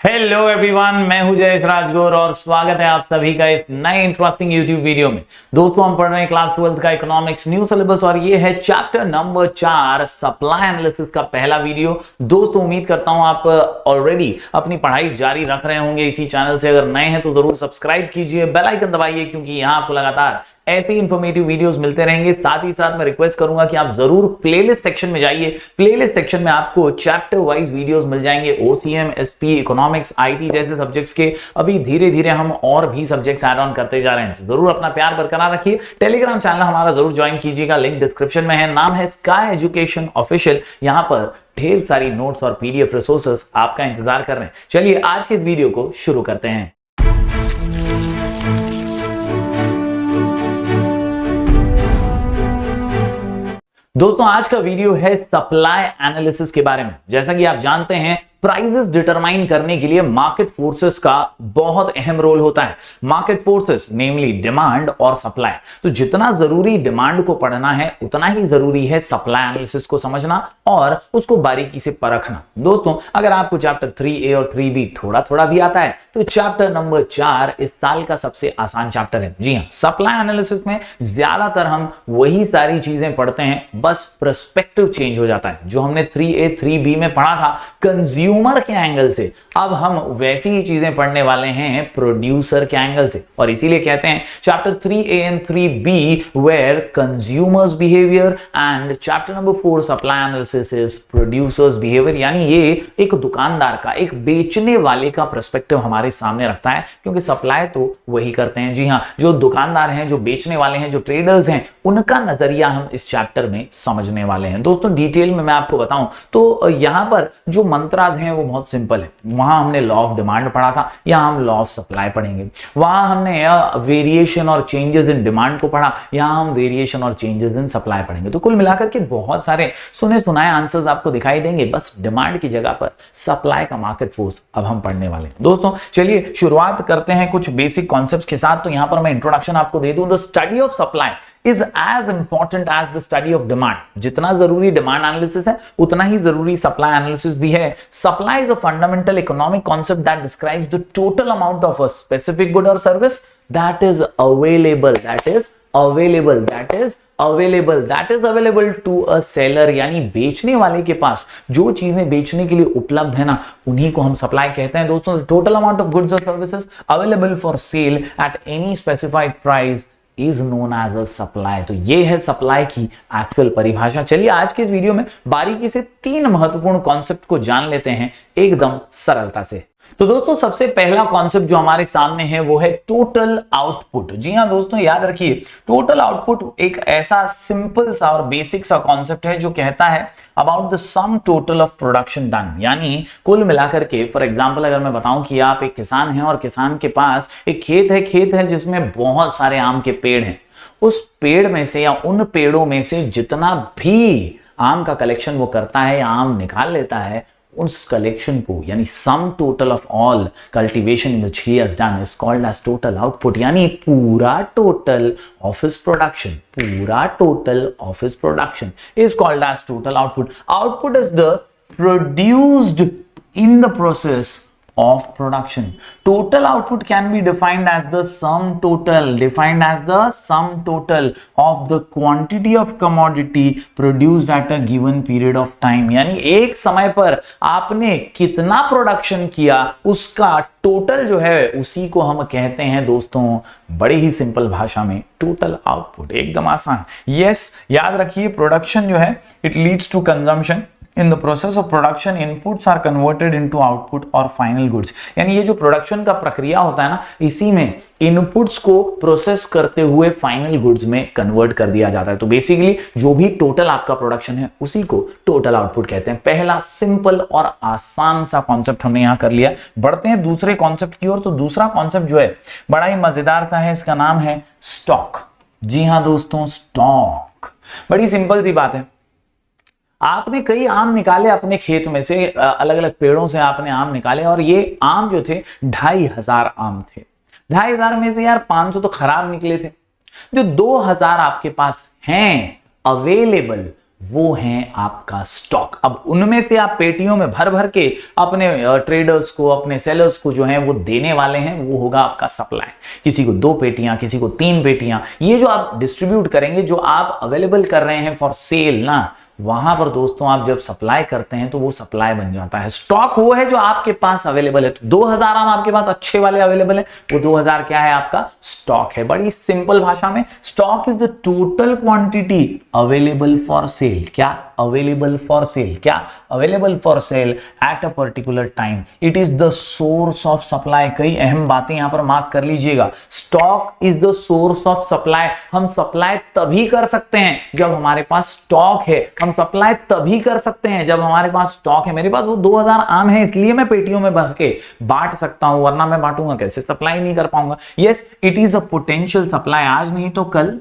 Hello everyone, मैं हूं जयेश राजगौर और स्वागत है आप सभी का इस नए इंटरेस्टिंग यूट्यूब वीडियो में। दोस्तों, हम पढ़ रहे हैं क्लास 12 का इकोनॉमिक्स न्यू सिलेबस और ये है चैप्टर नंबर 4 सप्लाई एनालिसिस का पहला वीडियो। दोस्तों, उम्मीद करता हूं आप ऑलरेडी अपनी पढ़ाई जारी रख रहे होंगे इसी चैनल से। अगर नए हैं तो जरूर सब्सक्राइब कीजिए, बेल आइकन दबाइए, क्योंकि यहां आपको लगातार ऐसे ही इंफॉर्मेटिव वीडियोस मिलते रहेंगे। साथ ही साथ मैं रिक्वेस्ट करूंगा कि आप जरूर प्लेलिस्ट सेक्शन में जाइए। प्लेलिस्ट सेक्शन में आपको चैप्टर वाइज वीडियोस मिल जाएंगे। ओसीएम, एसपी, इकोनॉमिक्स, आईटी जैसे सब्जेक्ट्स के अभी धीरे धीरे हम और भी सब्जेक्ट्स ऐड ऑन करते जा रहे हैं। जरूर अपना प्यार बरकरार रखिए। टेलीग्राम चैनल हमारा जरूर ज्वाइन कीजिएगा, लिंक डिस्क्रिप्शन में है। नाम है स्काई एजुकेशन ऑफिशियल। यहां पर ढेर सारी नोट्स और पीडीएफ रिसोर्सेस आपका इंतजार कर रहे हैं। चलिए आज के इस वीडियो को शुरू करते हैं। दोस्तों, आज का वीडियो है सप्लाई एनालिसिस के बारे में। जैसा कि आप जानते हैं, प्राइसेस डिटरमाइन करने के लिए मार्केट फोर्सेस का बहुत अहम रोल होता है। मार्केट फोर्सेस नेमली डिमांड और सप्लाई। तो जितना जरूरी डिमांड को पढ़ना है, उतना ही जरूरी है सप्लाई एनालिसिस को समझना और उसको बारीकी से परखना। दोस्तों, अगर आपको चैप्टर 3A और 3B थोड़ा थोड़ा भी आता है तो चैप्टर नंबर 4 इस साल का सबसे आसान चैप्टर है। जी हां, सप्लाई एनालिसिस में ज्यादातर हम वही सारी चीजें पढ़ते हैं, बस पर्सपेक्टिव चेंज हो जाता है। जो हमने 3A 3B में पढ़ा था कंज्यूमर के एंगल से, अब हम वैसी ही चीजें पढ़ने वाले हैं प्रोड्यूसर के एंगल से। और इसीलिए कहते हैं chapter 3A and 3B where consumers behaviour and chapter number 4 supply analysis is producers behaviour. यानी ये एक दुकानदार का, एक बेचने वाले का पर्सपेक्टिव हमारे सामने रखता है, क्योंकि सप्लाई तो वही करते हैं। जी हां, जो दुकानदार हैं, जो बेचने वाले हैं, जो ट्रेडर्स हैं, उनका नजरिया हम इस चैप्टर में समझने वाले हैं। दोस्तों, डिटेल में मैं आपको बताऊं तो यहां पर जो मंत्राज हैं वो बहुत सिंपल है। वहां हमने लॉ ऑफ डिमांड पढ़ा था, यहां हम लॉ ऑफ सप्लाई पढ़ेंगे। वहां हमने वेरिएशन और चेंजेस इन डिमांड को पढ़ा, यहां हम वेरिएशन और चेंजेस इन सप्लाई पढ़ेंगे। तो कुल मिलाकर के बहुत सारे सुने सुनाए आंसर्स आपको दिखाई देंगे। बस डिमांड की जगह पर सप्लाई का मार्केट फोर्स अब हम पढ़ने वाले हैं। दोस्तों, चलिए शुरुआत करते हैं कुछ बेसिक कॉन्सेप्ट्स के साथ। तो यहां पर मैं इंट्रोडक्शन आपको दे दूं। The study of supply is as important as the study of demand। जितना जरूरी डिमांड एनालिसिस है, उतना ही जरूरी सप्लाई एनालिसिस भी है। Supply is a fundamental economic concept that describes the total amount of a specific good और service that is available to a seller। यानी बेचने वाले के पास जो चीजें बेचने के लिए उपलब्ध है ना, उन्हीं को हम सप्लाई कहते हैं। दोस्तों, टोटल अमाउंट ऑफ गुड्स और services available for sale at any specified price is known as a supply. तो ये है सप्लाई की एक्चुअल परिभाषा। चलिए आज के इस वीडियो में बारीकी से 3 महत्वपूर्ण कॉन्सेप्ट को जान लेते हैं एकदम सरलता से। तो दोस्तों, सबसे पहला कॉन्सेप्ट जो हमारे सामने है वो है टोटल आउटपुट। जी हां दोस्तों, याद रखिए, टोटल आउटपुट एक ऐसा सिंपल सा और बेसिक सा कॉन्सेप्ट है जो कहता है about the some total of production done. यानी कुल मिलाकर के, फॉर एग्जांपल अगर मैं बताऊं कि आप एक किसान हैं और किसान के पास एक खेत है जिसमें बहुत सारे आम के पेड़ हैं। उस पेड़ में से या उन पेड़ों में से जितना भी आम का कलेक्शन वो करता है या आम निकाल लेता है, उस कलेक्शन को यानी sum total of all cultivation which he has done is called as total output. यानी पूरा total of his production is called as total output. Output is the produced in the process of production. Total output can be defined as the sum total of the quantity of commodity produced at a given period of time। यानी एक समय पर आपने कितना production किया, उसका total जो है उसी को हम कहते हैं दोस्तों, बड़ी ही सिंपल भाषा में, टोटल आउटपुट। एकदम आसान। यस, याद रखिए, प्रोडक्शन जो है it leads to consumption. In the process of production, inputs are converted into output और final goods। यानी ये जो प्रोडक्शन का प्रक्रिया होता है ना, इसी में इनपुट्स को प्रोसेस करते हुए फाइनल गुड्स में कन्वर्ट कर दिया जाता है। तो बेसिकली जो भी टोटल आपका प्रोडक्शन है उसी को टोटल आउटपुट कहते हैं। पहला सिंपल और आसान सा कॉन्सेप्ट हमने यहां कर लिया। बढ़ते हैं दूसरे कॉन्सेप्ट की ओर। तो दूसरा कॉन्सेप्ट जो है बड़ा ही मजेदार सा है, इसका नाम है स्टॉक। जी हां दोस्तों, स्टॉक बड़ी सिंपल सी बात है। आपने कई आम निकाले अपने खेत में से, अलग अलग पेड़ों से आपने आम निकाले, और ये आम जो थे 2500 आम थे। 2500 में से यार 500 तो खराब निकले थे। जो 2000 आपके पास हैं अवेलेबल, वो है आपका स्टॉक। अब उनमें से आप पेटियों में भर भर के अपने ट्रेडर्स को, अपने सेलर्स को जो है वो देने वाले हैं, वो होगा आपका सप्लाई। किसी को 2 पेटियां, किसी को 3 पेटियां, ये जो आप डिस्ट्रीब्यूट करेंगे, जो आप अवेलेबल कर रहे हैं फॉर सेल ना, वहां पर दोस्तों आप जब सप्लाई करते हैं तो वो सप्लाई बन जाता है। स्टॉक वो है जो आपके पास अवेलेबल है। तो 2000 आम आपके पास अच्छे वाले अवेलेबल है, वो 2000 क्या है? आपका स्टॉक है। बड़ी सिंपल भाषा में, stock is the total quantity available for sale. क्या? Available for sale. क्या? Available for sale at a particular time. It is the source of supply. कई अहम बातें यहां पर मार्क कर लीजिएगा। Stock is the source of supply. हम सप्लाई तभी कर सकते हैं जब हमारे पास स्टॉक है। हम सप्लाई तभी कर सकते हैं जब हमारे पास स्टॉक है। मेरे पास वो 2000 आम है, इसलिए मैं पेटियों में भर के बांट सकता हूं, वरना मैं बांटूंगा कैसे? सप्लाई नहीं कर पाऊंगा। Yes, it is a potential supply. आज नहीं तो कल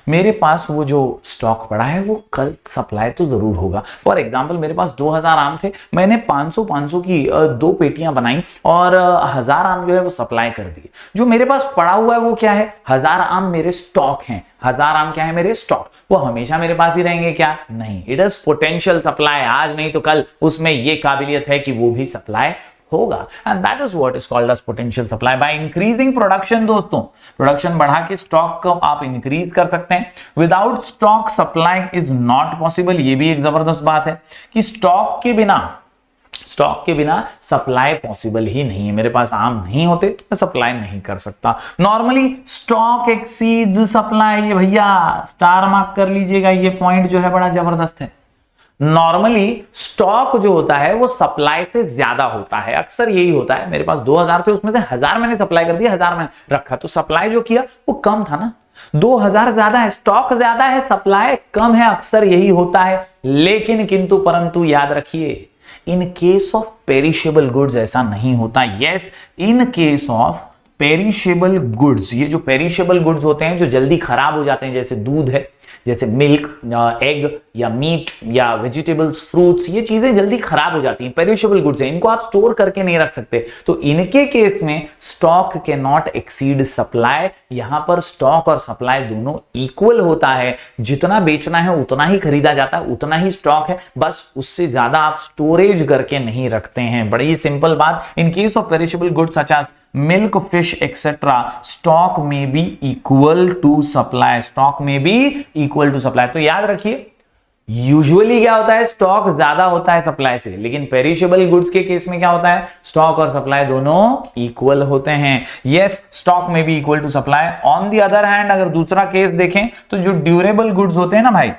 मेरे पास वो जो स्टॉक पड़ा है वो कल सप्लाई तो जरूर होगा। फॉर एग्जाम्पल, मेरे पास 2000 आम थे, मैंने 500 की 2 पेटियां बनाई और 1000 आम जो है वो सप्लाई कर दिए। जो मेरे पास पड़ा हुआ है वो क्या है? 1000 आम मेरे स्टॉक हैं। 1000 आम क्या है? मेरे स्टॉक। वो हमेशा मेरे पास ही रहेंगे क्या? नहीं। It is potential supply. आज नहीं तो कल उसमें ये काबिलियत है कि वो भी सप्लाई होगा। And that is what is called as potential supply. By increasing production, दोस्तों प्रोडक्शन बढ़ा के स्टॉक को आप इंक्रीज कर सकते हैं। Without stock supply is not possible. ये भी एक जबरदस्त बात है कि स्टॉक के बिना सप्लाई पॉसिबल ही नहीं है। मेरे पास आम नहीं होते तो मैं सप्लाई नहीं कर सकता। Normally stock exceeds supply. ये भैया स्टार मार्क कर लीजिएगा, ये पॉइंट जो है बड़ा जबरदस्त है। नॉर्मली स्टॉक जो होता है वो सप्लाई से ज्यादा होता है। अक्सर यही होता है। मेरे पास 2000 थे, उसमें से 1000 मैंने सप्लाई कर दिया, 1000 मैंने रखा, तो सप्लाई जो किया वो कम था ना। 2000 ज्यादा है, स्टॉक ज्यादा है, सप्लाई कम है। अक्सर यही होता है। लेकिन किंतु परंतु याद रखिए, इन केस ऑफ पेरिशेबल गुड्स ऐसा नहीं होता। Yes, in case of perishable goods, ये जो पेरिशेबल गुड्स होते हैं जो जल्दी खराब हो जाते हैं, जैसे दूध है, जैसे मिल्क, एग या मीट या वेजिटेबल्स, फ्रूट्स, ये चीजें जल्दी खराब हो जाती हैं, पेरिशेबल गुड्स हैं, इनको आप स्टोर करके नहीं रख सकते। तो इनके केस में stock can not exceed supply. यहां पर स्टॉक और सप्लाई दोनों इक्वल होता है। जितना बेचना है उतना ही खरीदा जाता है, उतना ही स्टॉक है, बस उससे ज्यादा आप स्टोरेज करके नहीं रखते हैं। बड़ी सिंपल बात। In case of perishable goods such as milk, fish etcetera, stock may be equal to supply. Stock में भी इक्वल टू सप्लाई। तो याद रखिए, यूजुअली क्या होता है? स्टॉक ज्यादा होता है सप्लाई से, लेकिन पेरिशेबल गुड्स के केस में क्या होता है? स्टॉक और सप्लाई दोनों इक्वल होते हैं। यस, स्टॉक में भी equal to supply. On the other hand, अगर दूसरा केस देखें तो जो ड्यूरेबल गुड्स होते हैं ना भाई,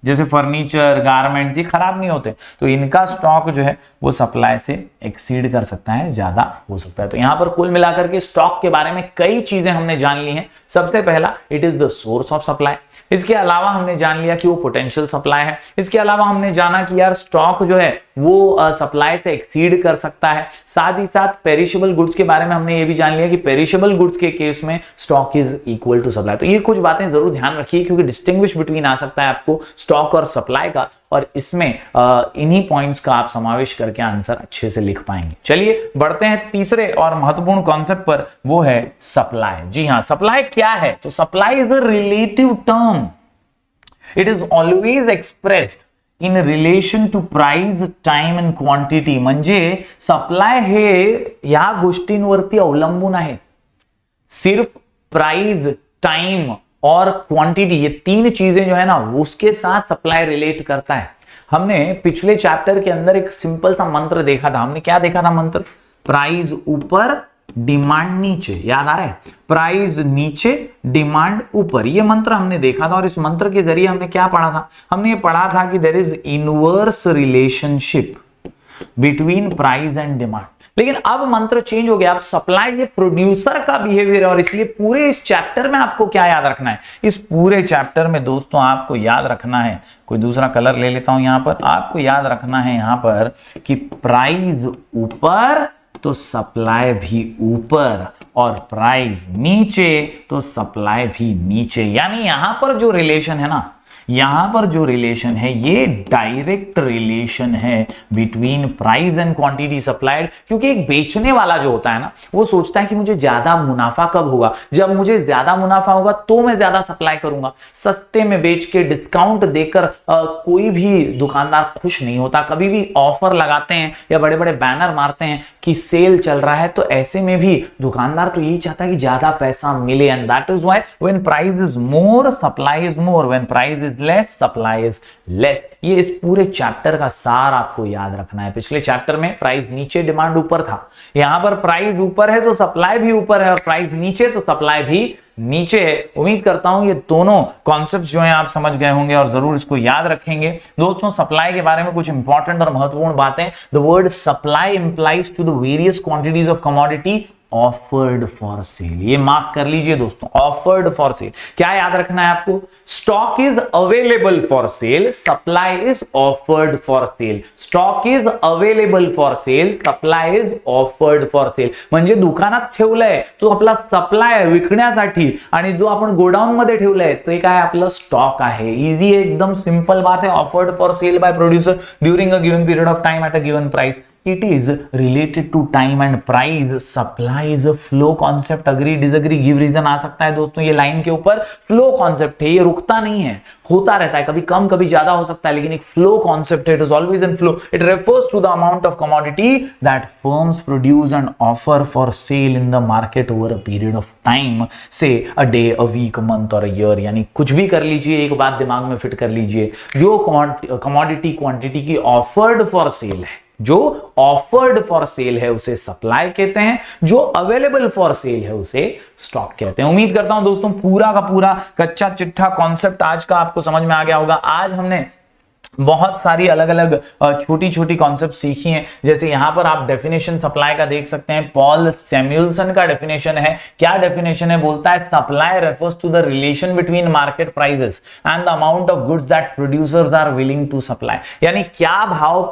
जैसे फर्नीचर, गारमेंट्स, ये खराब नहीं होते, तो इनका स्टॉक जो है वो सप्लाई से एक्सीड कर सकता है, ज्यादा हो सकता है। तो यहां पर कुल मिलाकर के स्टॉक के बारे में कई चीजें हमने जान ली हैं। सबसे पहला, it is the source of supply. इसके अलावा हमने जान लिया कि वो पोटेंशियल सप्लाई है। इसके अलावा हमने जाना कि यार स्टॉक जो है वो सप्लाई से एक्सीड कर सकता है। साथ ही साथ पेरिशेबल गुड्स के बारे में हमने ये भी जान लिया कि पेरिशेबल गुड्स के केस में stock is equal to supply. तो ये कुछ बातें जरूर ध्यान रखिए, क्योंकि डिस्टिंग्विश बिटवीन आ सकता है आपको स्टॉक और सप्लाई का, और इसमें इन्हीं पॉइंट्स का आप समावेश करके आंसर अच्छे से लिख पाएंगे। चलिए बढ़ते हैं तीसरे और महत्वपूर्ण कॉन्सेप्ट पर, वो है सप्लाई। जी हां, सप्लाई क्या है? तो supply is a relative term. It is always expressed in relation to price, time and quantity. म्हणजे सप्लाय हे या गोष्टींवरती अवलंबून आहे. सिर्फ प्राइस, टाइम और क्वांटिटी, ये तीन चीजें जो है ना उसके साथ सप्लाई रिलेट करता है. हमने पिछले चैप्टर के अंदर एक सिंपल सा मंत्र देखा था. हमने क्या देखा था मंत्र? प्राइस ऊपर डिमांड नीचे. याद आ रहा है? प्राइस नीचे डिमांड ऊपर. ये मंत्र हमने देखा था और इस मंत्र के जरिए हमने क्या पढ़ा था? हमने ये पढ़ा था कि there is inverse relationship between price and demand. लेकिन अब मंत्र चेंज हो गया. अब सप्लाई ये प्रोड्यूसर का बिहेवियर है और इसलिए पूरे इस चैप्टर में आपको क्या याद रखना है? इस पूरे चैप्टर में दोस्तों आपको याद रखना है, कोई दूसरा कलर ले लेता हूं यहां पर. आपको याद रखना है यहां पर कि प्राइस ऊपर तो सप्लाई भी ऊपर और प्राइस नीचे तो सप्लाई भी नीचे. यानी यहां पर जो रिलेशन है ना, यहां पर जो रिलेशन है ये डायरेक्ट रिलेशन है between price and quantity supplied, क्योंकि एक बेचने वाला जो होता है ना वो सोचता है कि मुझे ज्यादा मुनाफा कब होगा, जब मुझे ज्यादा मुनाफा होगा तो मैं ज्यादा सप्लाई करूंगा। सस्ते में बेच के डिस्काउंट देकर कोई भी दुकानदार खुश नहीं होता। कभी भी ऑफर लगाते हैं या बड़े बड़े बैनर मारते हैं कि सेल चल रहा है, तो ऐसे में भी दुकानदार तो यही चाहता है कि ज्यादा पैसा मिले। And that is why when price is more supply is more, when price is less supply is less. ये इस पूरे चैप्टर का सार आपको याद रखना है। पिछले चैप्टर में प्राइस नीचे डिमांड ऊपर था, यहां पर प्राइस ऊपर है तो सप्लाई भी ऊपर है, और प्राइस नीचे तो सप्लाई भी नीचे है। उम्मीद करता हूं ये दोनों कॉन्सेप्ट जो हैं आप समझ गए होंगे और जरूर इसको याद रखेंगे। दोस्तों सप्लाई के बारे में कुछ इंपॉर्टेंट और महत्वपूर्ण बातें। The word supply implies to the various quantities of commodity offered for sale. ये मार्क कर लीजिए दोस्तों, ऑफर्ड फॉर सेल। क्या याद रखना है आपको? Stock is available for cell, supply is offered for cell. Stock is available for cell, supply is offered for cell. म्हणजे दुकानात ठेवलंय तो आपला सप्लाय आहे विकण्यासाठी, आणि जो आपण गोडाऊन मध्ये ठेवलंय ते काय आपलं स्टॉक आहे। इजी है, एकदम सिंपल बात है। Offered for sale by producer during a given period of time at a given price. It is related to time and price. Supply is a flow concept. Agree, disagree, give reason आ सकता है दोस्तों। ये line के ऊपर flow concept है, ये रुकता नहीं है, होता रहता है, कभी कम कभी ज्यादा हो सकता है, लेकिन एक फ्लो कॉन्सेप्ट है। It is always in flow. It refers to the amount of commodity that firms produce and offer for sale in the market over a period of time, say a day, a week, a month और a year. यानी कुछ भी कर लीजिए, एक बात दिमाग में फिट कर लीजिए, जो कमोडिटी क्वांटिटी की ऑफर्ड फॉर सेल है, जो ऑफर्ड फॉर सेल है उसे सप्लाई कहते हैं, जो अवेलेबल फॉर सेल है उसे स्टॉक कहते हैं। उम्मीद करता हूं दोस्तों पूरा का पूरा कच्चा चिट्ठा कॉन्सेप्ट आज का आपको समझ में आ गया होगा। आज हमने बहुत सारी अलग अलग छोटी छोटी कॉन्सेप्ट सीखी हैं। जैसे यहां पर आप डेफिनेशन सप्लाई का देख सकते हैं, पॉल सैमुअल्सन का डेफिनेशन है। क्या डेफिनेशन है? बोलता है supply refers to the relation between market prices and the amount of goods that producers are willing to supply. यानी क्या भाव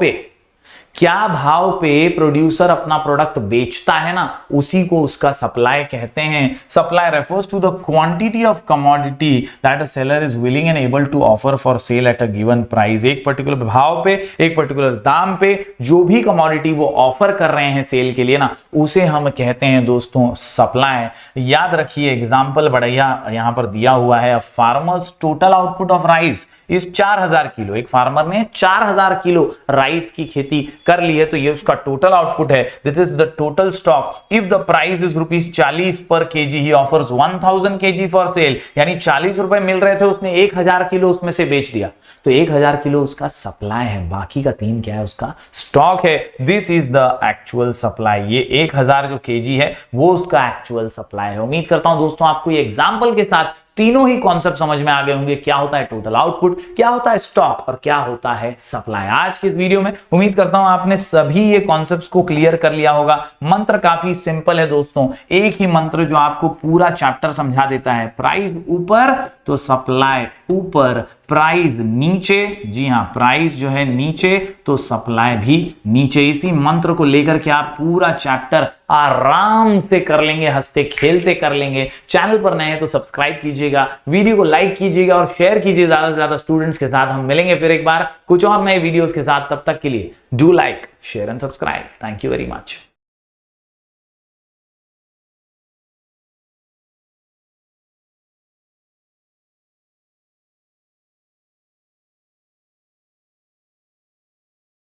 पे प्रोड्यूसर अपना प्रोडक्ट बेचता है ना, उसी को उसका सप्लाई कहते हैं। Supply refers to the quantity of commodity that a seller is willing and able to offer for sale at a given price. एक पर्टिकुलर भाव पे, एक पर्टिकुलर दाम पे जो भी कमोडिटी वो ऑफर कर रहे हैं सेल के लिए ना, उसे हम कहते हैं दोस्तों सप्लाई। याद रखिए, एग्जांपल बढ़िया यहां पर दिया हुआ है। Farmers total output of rice इस 4000 किलो। एक फार्मर ने 4000 किलो राइस की खेती कर ली है, तो ये उसका टोटल आउटपुट है। This is the total stock. If the price is ₹40 पर KG, he offers 1000 KG for sale. यानी 40 रुपए मिल रहे थे, उसने 1000 किलो उसमें से बेच दिया, तो 1000 किलो उसका सप्लाई है, बाकी का 3 क्या है? उसका स्टॉक है। This is the actual supply. ये 1000 जो केजी है वो उसका एक्चुअल सप्लाई है। उम्मीद करता हूं दोस्तों आपको ये एग्जांपल के साथ तीनों ही कॉन्सेप्ट समझ में आ गए होंगे। क्या होता है टोटल आउटपुट, क्या होता है स्टॉक, और क्या होता है सप्लाई। आज के इस वीडियो में उम्मीद करता हूं आपने सभी ये कॉन्सेप्ट्स को क्लियर कर लिया होगा। मंत्र काफी सिंपल है दोस्तों, एक ही मंत्र जो आपको पूरा चैप्टर समझा देता है। प्राइस ऊपर तो सप्लाई ऊपर, प्राइस नीचे, जी हां प्राइस जो है नीचे तो सप्लाई भी नीचे। इसी मंत्र को लेकर के आप पूरा चैप्टर आराम से कर लेंगे, हंसते खेलते कर लेंगे। चैनल पर नए हैं तो सब्सक्राइब कीजिएगा, वीडियो को लाइक कीजिएगा और शेयर कीजिए ज्यादा से ज्यादा स्टूडेंट्स के साथ। हम मिलेंगे फिर एक बार कुछ और नए वीडियोस के साथ, तब तक के लिए do like, share and subscribe. Thank you very much.